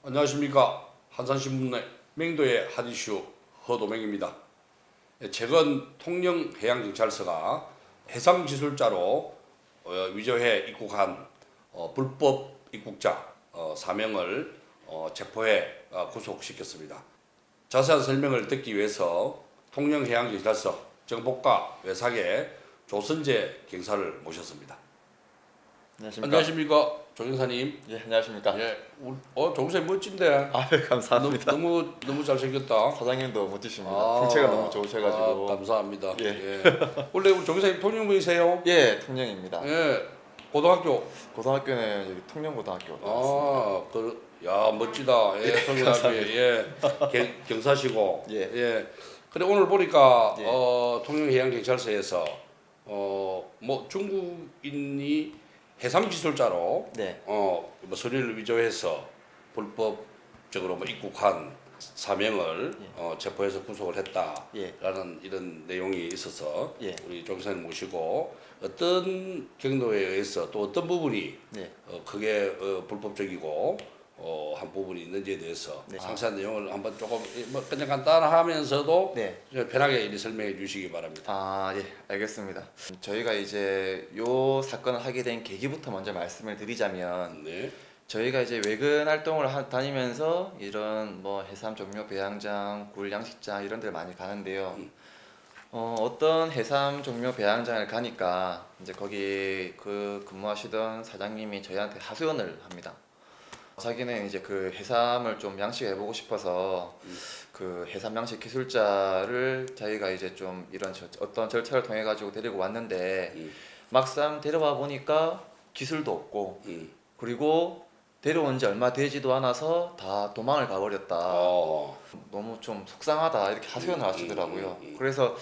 안녕하십니까. 한산신문의 맹도의 핫이슈 허도맹입니다. 최근 통영해양경찰서가 해상기술자로 위조해 입국한 불법 입국자 4명을 체포해 구속시켰습니다. 자세한 설명을 듣기 위해서 통영해양경찰서 정복과 외삭의 조선재 경사를 모셨습니다. 안녕하십니까. 안녕하십니까, 조 경사님. 예, 안녕하십니까. 예, 조 경사님 멋진데. 아, 감사합니다. 너무 잘생겼다. 사장님도 멋지십니다. 풍채가 너무 좋으셔가지고. 감사합니다. 예. 예. 원래 우리 조 경사님 통영분이세요? 예, 통영입니다. 예. 고등학교. 고등학교는 여기 통영고등학교 나왔습니다. 야 멋지다. 예, 통영고등학교. 예. 경사시고. 예. 예. 근데 오늘 보니까 예. 통영해양경찰서에서 뭐 중국인이 해상기술자로 네. 뭐 서류를 위조해서 불법적으로 뭐 입국한 4명을 체포해서 구속을 했다라는 예. 이런 내용이 있어서 예. 우리 조 기사님 모시고 어떤 경로에 의해서 또 어떤 부분이 네. 그게 불법적이고 한 부분이 있는지에 대해서 네. 상세한 내용을 한번 조금 뭐 그냥 간단하면서도 네. 편하게 이리 설명해 주시기 바랍니다. 아, 예, 알겠습니다. 저희가 이제 요 사건을 하게 된 계기부터 먼저 말씀을 드리자면 네. 저희가 이제 외근 활동을 다니면서 이런 뭐 해삼 종묘 배양장, 굴 양식장 이런 데를 많이 가는데요. 어떤 해삼 종묘 배양장을 가니까 이제 거기 그 근무하시던 사장님이 저희한테 하소연을 합니다. 자기는 이제 그 해삼을 좀 양식해보고 싶어서 그 해삼 양식 기술자를 자기가 이제 좀 이런 어떤 절차를 통해 가지고 데리고 왔는데 막상 데려와 보니까 기술도 없고 그리고 데려온 지 얼마 되지도 않아서 다 도망을 가버렸다. 너무 좀 속상하다 이렇게 하소연을 하시더라고요. 그래서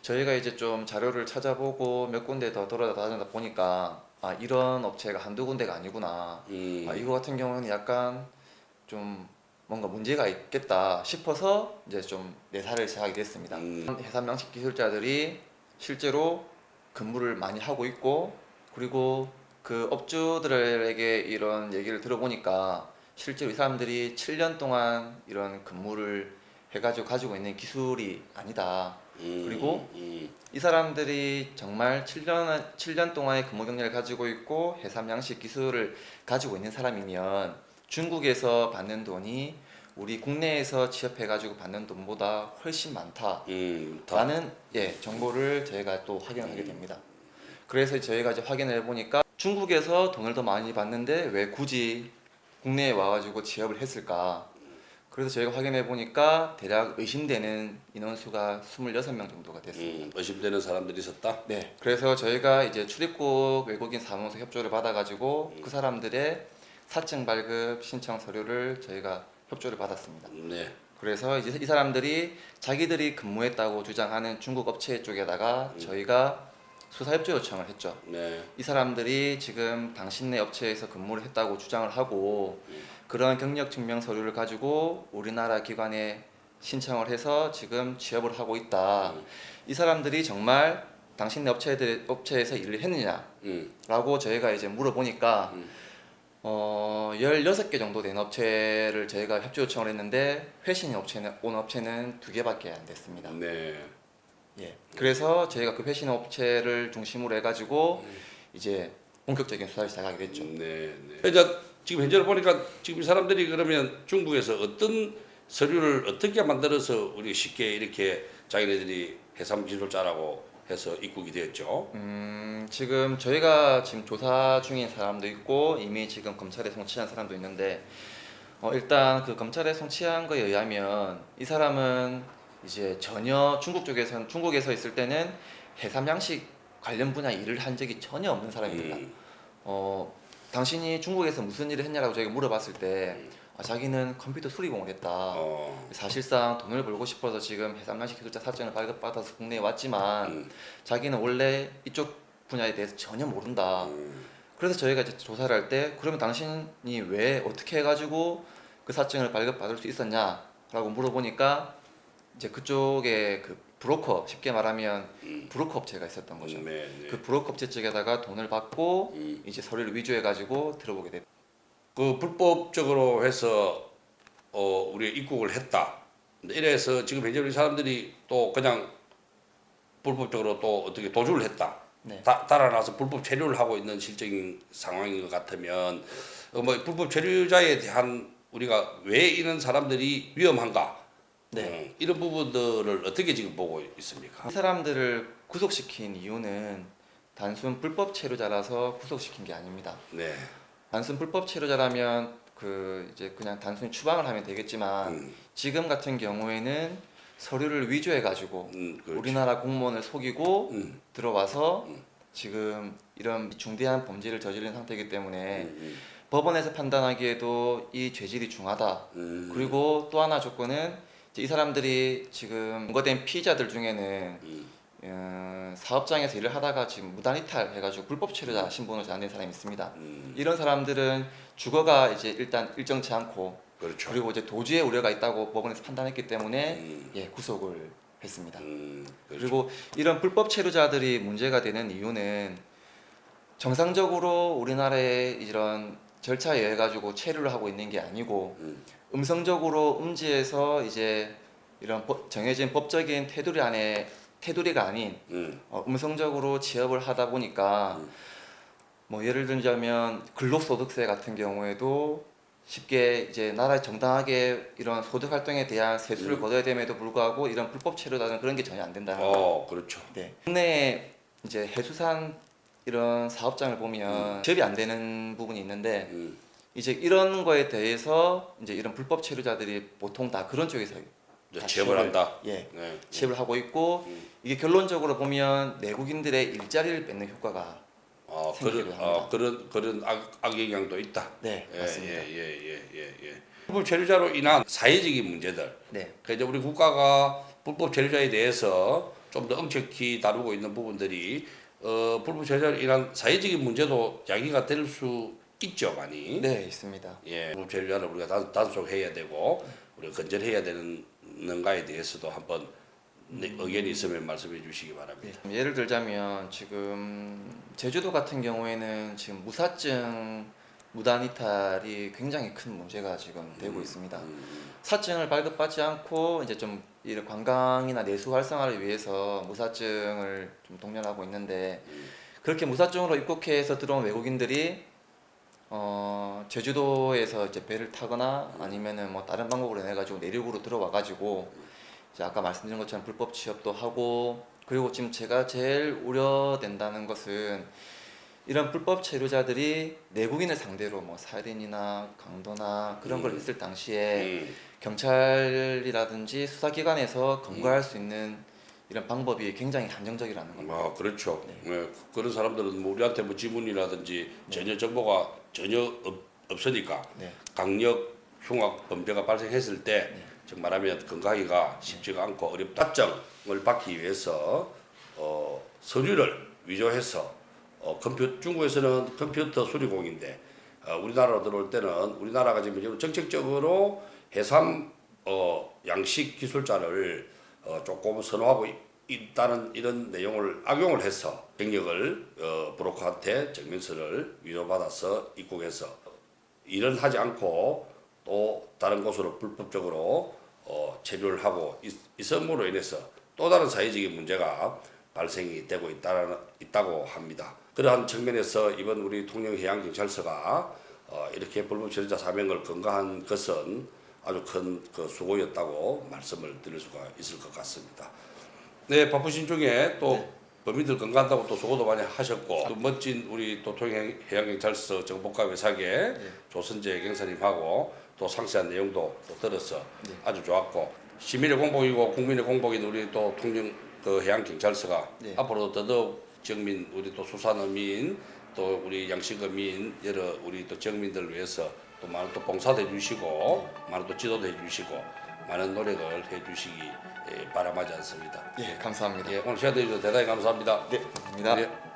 저희가 이제 좀 자료를 찾아보고 몇 군데 더 돌아다니다 보니까 이런 업체가 한두 군데가 아니구나. 이거 같은 경우는 약간 좀 뭔가 문제가 있겠다 싶어서 이제 좀 내사를 시작하게 됐습니다. 해삼 양식 기술자들이 실제로 근무를 많이 하고 있고 그리고 그 업주들에게 이런 얘기를 들어보니까 실제로 이 사람들이 7년 동안 이런 근무를 해가지고 가지고 있는 기술이 아니다. 그리고 이 사람들이 정말 7년 동안의 근무 경력을 가지고 있고 해삼 양식 기술을 가지고 있는 사람이면 중국에서 받는 돈이 우리 국내에서 취업해가지고 받는 돈보다 훨씬 많다라는 정보를 저희가 또 확인하게 됩니다. 그래서 저희가 이제 확인을 해보니까 중국에서 돈을 더 많이 받는데 왜 굳이 국내에 와가지고 취업을 했을까? 그래서 저희가 확인해 보니까 대략 의심되는 인원수가 26명 정도가 됐습니다. 의심되는 사람들이 있었다? 네. 그래서 저희가 이제 출입국 외국인 사무소 협조를 받아가지고 그 사람들의 사증 발급 신청 서류를 저희가 협조를 받았습니다. 네. 그래서 이제 이 사람들이 자기들이 근무했다고 주장하는 중국 업체 쪽에다가 저희가 수사 협조 요청을 했죠. 네. 이 사람들이 지금 당신네 업체에서 근무를 했다고 주장을 하고 그런 경력 증명 서류를 가지고 우리나라 기관에 신청을 해서 지금 취업을 하고 있다. 이 사람들이 정말 당신네 업체에서 일을 했느냐라고 저희가 이제 물어보니까 16개 정도 된 업체를 저희가 협조 요청을 했는데 회신 온 업체는 2개밖에 안 됐습니다. 네. 예. 그래서 저희가 그 회신 업체를 중심으로 해가지고 이제 본격적인 수사를 시작하게 됐죠. 네. 이제 지금 현재로 보니까 지금 이 사람들이 그러면 중국에서 어떤 서류를 어떻게 만들어서 우리 쉽게 이렇게 자기네들이 해삼 기술자라고 해서 입국이 되었죠? 지금 저희가 지금 조사 중인 사람도 있고 이미 지금 검찰에 송치한 사람도 있는데 일단 그 검찰에 송치한 거에 의하면 이 사람은 이제 전혀 중국에서 있을 때는 해삼 양식 관련 분야 일을 한 적이 전혀 없는 사람입니다. 당신이 중국에서 무슨 일을 했냐라고 저희가 물어봤을 때 자기는 컴퓨터 수리공을 했다. 사실상 돈을 벌고 싶어서 지금 해삼 양식 기술자 사증을 발급받아서 국내에 왔지만 자기는 원래 이쪽 분야에 대해서 전혀 모른다. 그래서 저희가 이제 조사를 할 때 그러면 당신이 왜 어떻게 해가지고 그 사증을 발급받을 수 있었냐라고 물어보니까 이제 그쪽에 그 브로커, 쉽게 말하면 브로커 업체가 있었던 거죠. 네, 네. 그 브로커 업체 쪽에다가 돈을 받고 이제 서류를 위조해 가지고 들어보게 됐. 그 불법적으로 해서 우리 입국을 했다. 근데 이래서 지금 현재 우리 사람들이 또 그냥 불법적으로 또 어떻게 도주를 했다. 네. 달아나서 불법 체류를 하고 있는 실적인 상황인 것 같으면 뭐 불법 체류자에 대한 우리가 왜 이런 사람들이 위험한가? 네. 이런 부분들을 어떻게 지금 보고 있습니까? 이 사람들을 구속시킨 이유는 단순 불법 체류자라서 구속시킨 게 아닙니다. 네. 단순 불법 체류자라면 그 이제 그냥 단순히 추방을 하면 되겠지만 지금 같은 경우에는 서류를 위조해 가지고 그렇죠. 우리나라 공무원을 속이고 음, 들어와서 지금 이런 중대한 범죄를 저지른 상태이기 때문에 법원에서 판단하기에도 이 죄질이 중하다. 그리고 또 하나 조건은 이제 이 사람들이 지금 검거된 피의자들 중에는 사업장에서 일을 하다가 지금 무단 이탈해가지고 불법 체류자 신분으로 안 된 사람이 있습니다. 이런 사람들은 주거가 이제 일단 일정치 않고 그렇죠. 그리고 이제 도주의 우려가 있다고 법원에서 판단했기 때문에 예, 구속을 했습니다. 그렇죠. 그리고 이런 불법 체류자들이 문제가 되는 이유는 정상적으로 우리나라에 이런 절차에 의해 가지고 체류를 하고 있는 게 아니고 음성적으로 음지에서 이제 이런 정해진 법적인 테두리가 아닌 음성적으로 취업을 하다 보니까 뭐 예를 들자면 근로소득세 같은 경우에도 쉽게 이제 나라 정당하게 이런 소득 활동에 대한 세수를 거둬야 됨에도 불구하고 이런 불법 체류라는 그런 게 전혀 안 된다는 거예요. 그렇죠. 네. 국내 이제 해수산 이런 사업장을 보면 취업이 안 되는 부분이 있는데 이제 이런 거에 대해서 이제 이런 불법 체류자들이 보통 다 그런 쪽에서 다 취업을 한다. 예, 네. 취업을 하고 있고 이게 결론적으로 보면 내국인들의 일자리를 뺏는 효과가 생기기도 합니다. 그런 악영향도 있다. 네, 맞습니다. 불법 체류자로 인한 사회적인 문제들. 네. 그러니까 이제 우리 국가가 불법 체류자에 대해서 좀 더 엄격히 다루고 있는 부분들이 불법 체류자로 인한 사회적인 문제도 야기가 될 수 있죠, 많이. 네, 있습니다. 예, 불법 체류자를 우리가 단속해야 되고 우리가 근절해야 되는가에 대해서도 한번 의견이 있으면 말씀해 주시기 바랍니다. 예를 들자면 지금 제주도 같은 경우에는 지금 무사증 무단 이탈이 굉장히 큰 문제가 지금 되고 있습니다. 사증을 발급받지 않고 이제 좀 이런 관광이나 내수 활성화를 위해서 무사증을 좀 동련하고 있는데 그렇게 무사증으로 입국해서 들어온 외국인들이 제주도에서 이제 배를 타거나 아니면은 뭐 다른 방법으로 해 가지고 내륙으로 들어와 가지고 이제 아까 말씀드린 것처럼 불법 취업도 하고 그리고 지금 제가 제일 우려된다는 것은 이런 불법 체류자들이 내국인을 상대로 뭐 살인이나 강도나 그런 걸 했을 당시에 경찰이라든지 수사기관에서 검거할 수 있는 이런 방법이 굉장히 한정적이라는 겁니다. 그렇죠. 네. 그런 사람들은 뭐 우리한테 뭐 지문이라든지 전혀 정보가 전혀 없으니까 네. 강력 흉악 범죄가 발생했을 때 즉 말하면 근거하기가 쉽지가 않고 어렵다. 답정을 받기 위해서 서류를 위조해서 중국에서는 컴퓨터 수리공인데 우리나라로 들어올 때는 우리나라가 지금 정책적으로 해삼 양식 기술자를 조금 선호하고 있다는 이런 내용을 악용을 해서 경력을 브로커한테 증명서를 위조받아서 입국해서 일을 하지 않고 또 다른 곳으로 불법적으로 체류를 하고 있음으로 인해서 또 다른 사회적인 문제가 발생이 되고 있다고 합니다. 그러한 측면에서 이번 우리 통영해양경찰서가 이렇게 불법 체류자 사명을 건거한 것은 아주 큰 그 수고였다고 말씀을 드릴 수가 있을 것 같습니다. 네, 바쁘신 중에 또 범인들 건강한다고 또 수고도 많이 하셨고 또 멋진 우리 또 통영해양경찰서 정보과 외사계 조선재 경사님하고 또 상세한 내용도 또 들어서 아주 좋았고 시민의 공복이고 국민의 공복인 우리 또 통영 그 해양경찰서가 앞으로도 더더욱 지역민 우리 또 수산어민 또 우리 양식어민 여러 우리 또 지역민들을 위해서 또 많은 또 봉사도 해주시고 많은 또 지도도 해주시고 많은 노력을 해주시기 바람하지 않습니다. 예, 감사합니다. 오늘 시간 내주셔서 대단히 감사합니다. 네, 감사합니다.